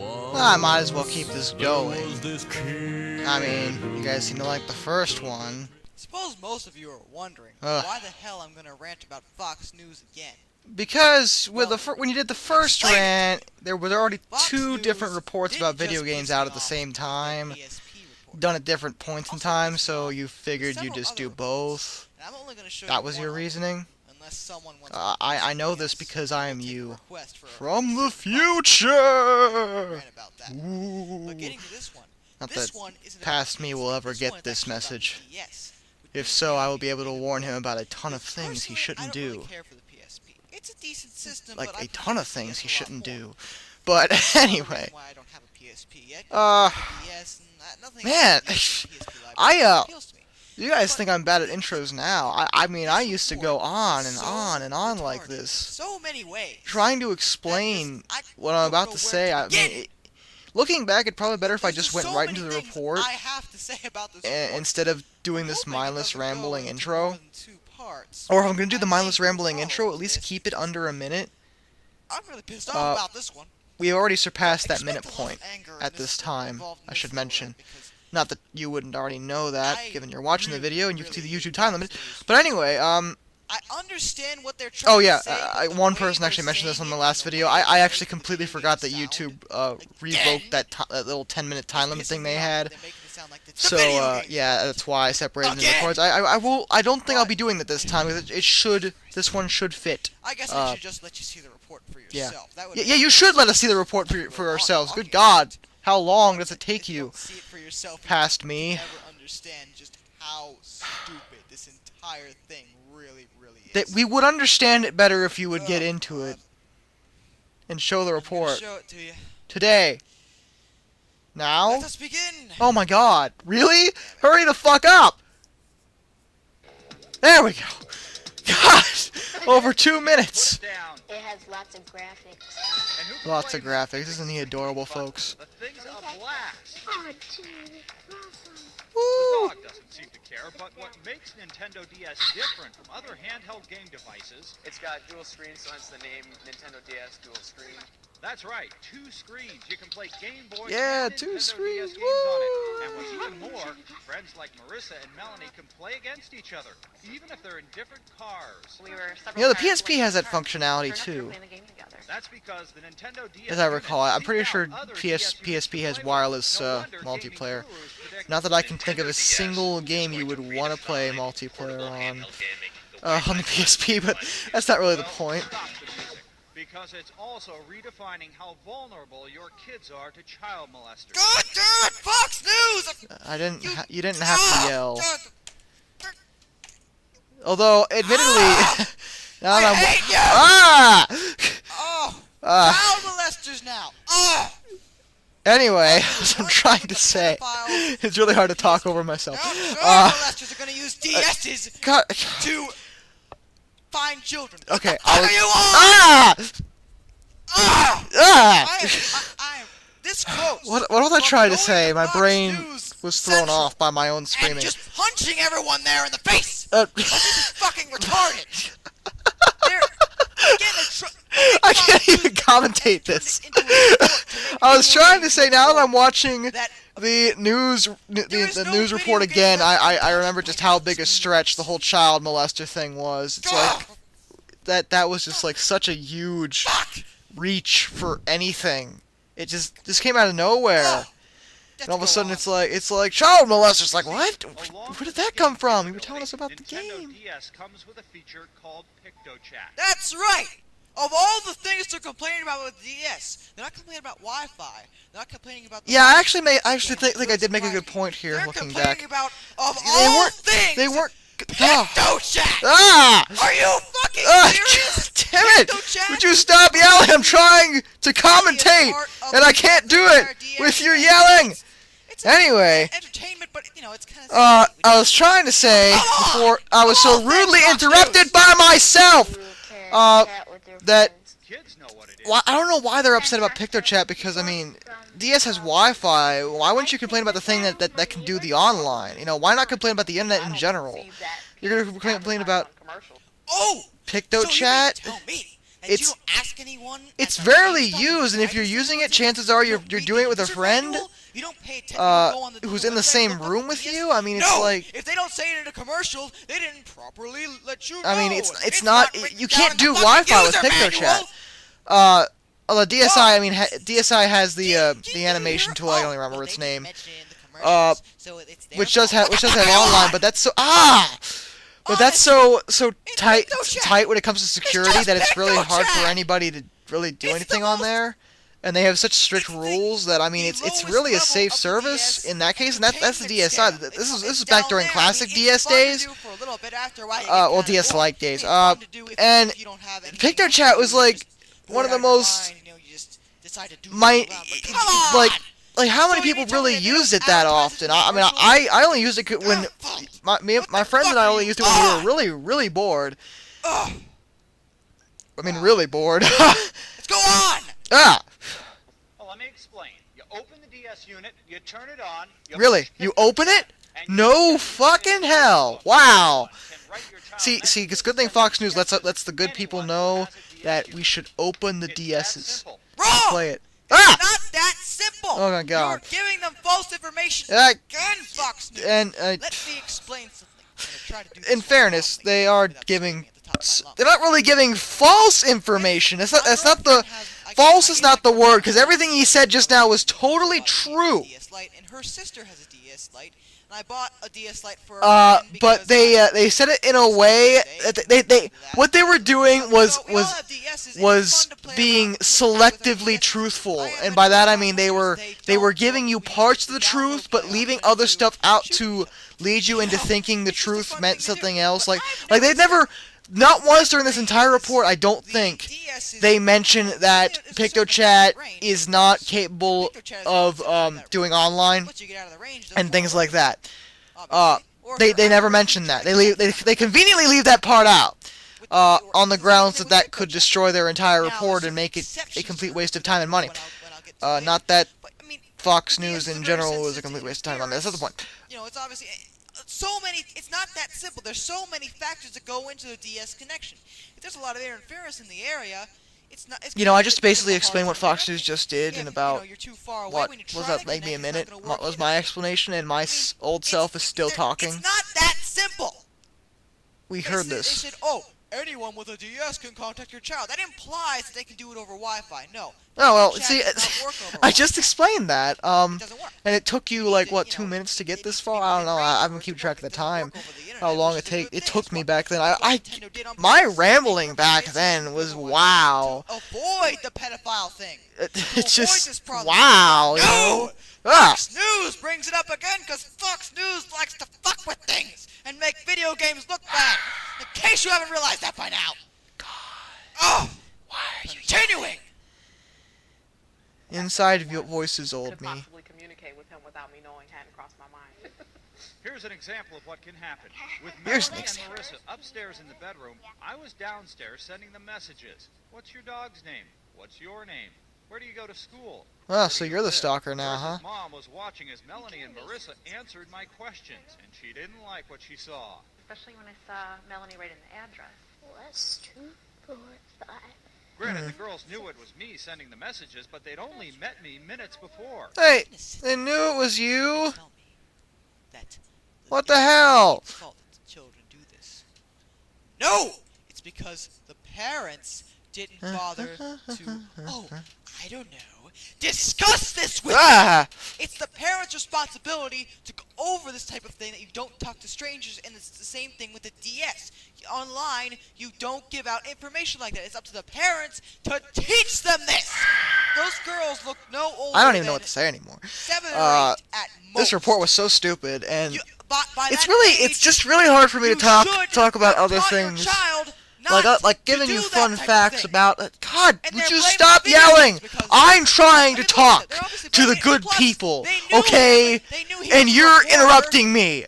I might as well keep this going. I mean, you guys seem to like the first one. Suppose most of you are wondering Ugh. why the hell I'm gonna rant about Fox News again. Because with when you did the first rant, there were already Fox two News different reports about didn't video just games piss out me at the off same with their time, PSP report. done at different points in Also time, pissed me so off you figured you'd several just other do reports. both. And I'm only gonna show That you was one your of them, reasoning? unless someone wants I know this yes, because I am we'll take a you. request for From a the certain future! rant about that. Ooh. But getting to this one, Not this that one isn't past about me PSP. will ever This get one is this actually about message. the DS, which If is so, I will really be able to big warn deal. him about a ton of Personally, things he I shouldn't don't really do. care for the PSP. It's a decent system, Like but a ton of things he DS a lot shouldn't more. do. But That's another anyway, reason why I don't have a PSP yet. uh, DS and nothing man, about the PSP library appeals to me. you guys But think I'm bad at intros now. I mean, I this used to report go on is and so on and on like retarded this, in so many ways. trying to that explain I what I'm don't about know to where say. to I begin. mean, looking back, it'd probably be better if I There's just went so right many into the things report I have to say about this report. instead of doing I'm this hoping it mindless doesn't go rambling into intro. more than 2 parts. Or if I'm gonna do the I mindless may go rambling intro, follow at least this. keep it under a minute. I'm really pissed off Uh, about this one. We already surpassed that Expect minute a lot point of anger at this time, involved in I this should little mention. rant because Not that you wouldn't already know that, I given you're watching the really, video and you can see the really YouTube hate time Fox limit. News. But anyway, I understand what they're trying oh yeah, to say, but the one way person they're actually mentioned this on saying the it last and the video. way I they're actually making completely it forgot that sound YouTube revoked that little 10-minute time limit pisses thing me they off. had. They're making it sound like it's So the video game yeah, fault. that's why I separated the Again! records. I don't think I'll But- be doing that this time because this one should fit. I guess I should just let you see the report for Yeah. yourself. That would Yeah, make yeah, you sense. should let us see the report for ourselves. Good God, how long does it take If you you don't see it for yourself, past you me? never understand just how stupid this entire thing really is. That we would understand it better if you would get Oh, into God. it and show the I'm gonna report show it to you. today. Now? Let us begin. Oh my God, really? Hurry the fuck up! There we go. Gosh, over 2 minutes. It has lots of graphics. Lots of graphics. Isn't he adorable, folks? The thing's a blast. Oh, gee, awesome. The Woo! dog doesn't seem to care, but what makes Nintendo DS different from other handheld game devices, It's got dual screen, so hence the name Nintendo DS Dual Screen. that's right, 2 screens. You can play Game Boy Yeah, and 2 Nintendo screens. DS games on it. Woo! And what's even more, friends like Marissa and Melanie can play against each other, even if they're in different cars. You know, the PSP has that functionality too. That's because the Nintendo DS As I unit recall, I'm seek pretty out sure other PSP DS units to has play with. wireless No wonder gaming multiplayer. gurus predict Not that I can think of a Nintendo DS single is game you going would to want to play redefine multiplayer portable on handheld gaming. on the PSP, but that's not really the point. Stop the music, because it's also redefining how vulnerable your kids are to child molesters. God damn it! Fox News! You didn't have to yell. Although, admittedly, now that I I'm hate you! ah. Oh, Ah. child molesters now. Oh, Anyway, as I'm trying to say, pedophiles. it's really hard to talk over myself. Now child Uh, molesters are gonna use DSs God. to find children. Okay, What the fuck are you on? Ah! Ah! Ah! I am this close. What was I from trying to going say? My Fox Brain News was thrown Central off by my own and screaming. just punching everyone there in the face. This is fucking retarded. They're getting a I can't even commentate this. I was trying to say, now that I'm watching the news news report again, I remember just how big a stretch the whole child molester thing was. It's like that was just like such a huge reach for anything. It just came out of nowhere. And all of a sudden it's like child molesters. Like, what? Where did that come from? You were telling us about the Nintendo game. DS comes with a feature called PictoChat. That's right. Of all the things they're complaining about with DS, they're not complaining about Wi-Fi. They're not complaining about. Yeah, I actually think I did make a good point here, They're looking complaining back. about of They all weren't. things. They weren't. Ah! PictoChat. Ah! Are you fucking Ah, serious? damn it! PictoChat? Would you stop yelling? I'm trying to commentate, and I can't do it with you yelling. It's Anyway, entertainment, but you know it's kind of. I was trying to say before I was so rudely interrupted by myself. That. Kids know what it is. Well, I don't know why they're upset about PictoChat because I mean, DS has Wi-Fi. Why wouldn't you complain about the thing that can do the online? You know, why not complain about the internet in general? You're gonna complain about Oh! So you mean PictoChat? to tell me And you it's don't ask anyone. it's at the rarely GameStop used, and if you're privacy using it, rules, chances are you you're don't read doing the it with a user friend manual, you don't pay attention. You go on who's the in the website, same look up room the with DS. you. I mean, it's No! like, If they don't say it in a commercial, they didn't properly let you know. I mean, it's not written you down can't in the do fucking Wi-Fi with user PictoChat. manual. The DSI, I mean, DSI has the animation tool. I don't Oh, remember well, its they name, didn't mention it in the commercials, so it's their which does fault. have online, but that's that's so tight when it comes to security just that it's really hard for PictoChat. anybody to really do It's anything the on most- there. And they have such strict It's the- rules that, I mean, the it's lowest really a level safe of the service DS in that case, and that's the entertainment DSI. scale. This It's is back down during there. classic I mean, DS it's fun to days. do for a little bit after a while, you get Well, kinda DS-like bored. days. I mean, it's fun to do And if you don't have anything else PictoChat to was do, like just one of bored the out your most mind, you just decide to do it around, but come on! like how many So you people mean tell me really that they don't used it that advertise it often? in I mean, commercials? I only used it when my friends and I only used it when we were really bored. Ugh. I mean, really bored. Let's go on! Ah, Well, let me explain. You open the DS unit, you turn it on. You really? You open it? No fucking hell! Wow. See, it's a good thing Fox News lets the good people know that we should open the DSs, Wrong! play it. It's Ah! not that simple! Oh my God. You're giving them false information Uh, again, Fox News! And Let me explain something. I'm gonna try to do this in one fairness, properly they are without giving. screaming at the top of my lungs. They're not really giving false information. That's not the. My girlfriend has- I False gave is my not the girlfriend word, because everything he said just now was totally a true. DS Lite, and her sister has a DS Lite, and I bought a DS Lite for her friend But because they said it in a way that they what they were doing was we all have DSs, and was it's fun to play being around with selectively DSs. truthful, I have and a by that I download mean because they were don't giving you want me parts of to the download truth, but playoffs leaving and other to stuff out shoot to each other. lead you into know, thinking the it's just a truth fun meant thing to something do. else. But Like I've they've never, not once during this entire report, I don't think they mentioned that PictoChat is not capable of doing online and things like that. They never mentioned that. They conveniently leave that part out. On the grounds that could destroy their entire report and make it a complete waste of time and money. Not that Fox News in general is a complete waste of time and money. That's not the point. You know, it's obviously so many. It's not that simple. There's so many factors that go into the DS connection. If there's a lot of interference in the area, it's not. It's You know, I just it's gonna basically be explained what hard Fox to News just did in connect. about You're too far away what when you was try that? to Maybe a connect, it's minute not gonna work was either. my explanation, and my old self is still talking. It's not that simple. We heard They this. said, oh, anyone with a DS can contact your child. That implies that they can do it over Wi-Fi. No. Oh well, Chat see, does not work over I Wi-Fi. just explained that. It doesn't work. And it took you It like needs what to, 2 minutes to get it this needs to far? be I don't know. within I range haven't for it keep to track work. of the It doesn't time. work over the internet, How long which it is a take? good It thing. took It's me what- back then. it's what I Nintendo did on my purpose. rambling back It's then was to wow. avoid the pedophile thing. It's avoid this just problem. wow. You No! know? Ah. Fox News brings it up again because Fox News likes to fuck with things and make video games look bad. In case you haven't realized that by now. Oh, Why are you continuing. inside of your voices, old could me? possibly communicate with him without me knowing hadn't crossed my mind. Here's an example of what can happen. With Here's Melanie an and Marissa upstairs in the bedroom, I was downstairs sending them messages. What's your dog's name? What's your name? Where do you go to school? Oh, so you're the stalker now, huh? Marissa's mom was watching as Melanie and Marissa answered my questions, and she didn't like what she saw. Especially when I saw Melanie write in the address. Was 2, 4, 5. Granted, the girls knew it was me sending the messages, but they'd only met me minutes before. Hey, they knew it was you. Tell me that What the hell? It's fault that the children do this. No! It's because the parents didn't bother to, oh, I don't know, discuss this with them. Ah! It's the parents' responsibility to go over this type of thing, that you don't talk to strangers, and it's the same thing with the DS. Online, you don't give out information like that. It's up to the parents to teach them this. Those girls look no older I don't even know than what to say anymore. 7 or 8 at most. This report was so stupid, and By it's that really, age, it's just really hard for me to you talk should about have other taught your things. child not Like to giving do you that fun type of facts thing. about. God, And would they're you blaming stop video yelling? games because I'm trying to I mean, talk they're obviously to the blaming it. good Plus, people, they knew okay? they knew he And was a you're reporter. interrupting me.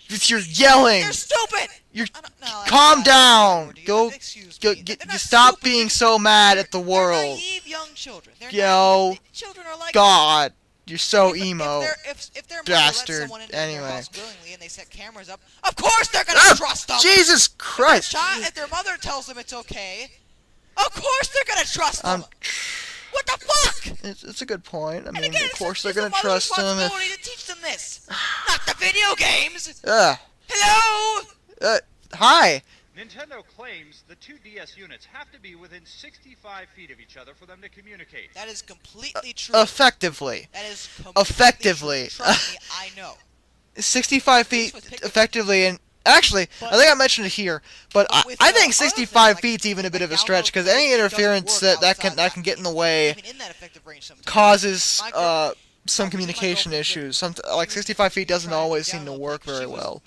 You're yelling. They're stupid. You're I don't- no, that's calm not- down. that's Go, not- excuse go, me. They're not stop stupid. being They're- so mad at the They're world. naive young children. They're Yo, not, children are like God, you're so If- emo. If their mother lets bastard. someone into their Anyway. house willingly and they set cameras up, of course they're gonna Ah, trust them. Jesus Christ! If their mother tells them it's okay, Of course they're gonna trust him. What the fuck? It's a good point. I mean, Again, of course they're it's the gonna trust him responsibility if. to teach them this, not the video games. Ugh. Hello. Hi. Nintendo claims the two DS units have to be within 65 feet of each other for them to communicate. That is completely true. Effectively. That is completely Effectively. True. Trust me, I know. 65 feet effectively, and actually, I think I mentioned it here, but I think 65 feet's even a bit of a stretch because any interference that can get in the way Even in that effective range sometimes. causes some communication issues. Like 65 feet doesn't always seem to work very well.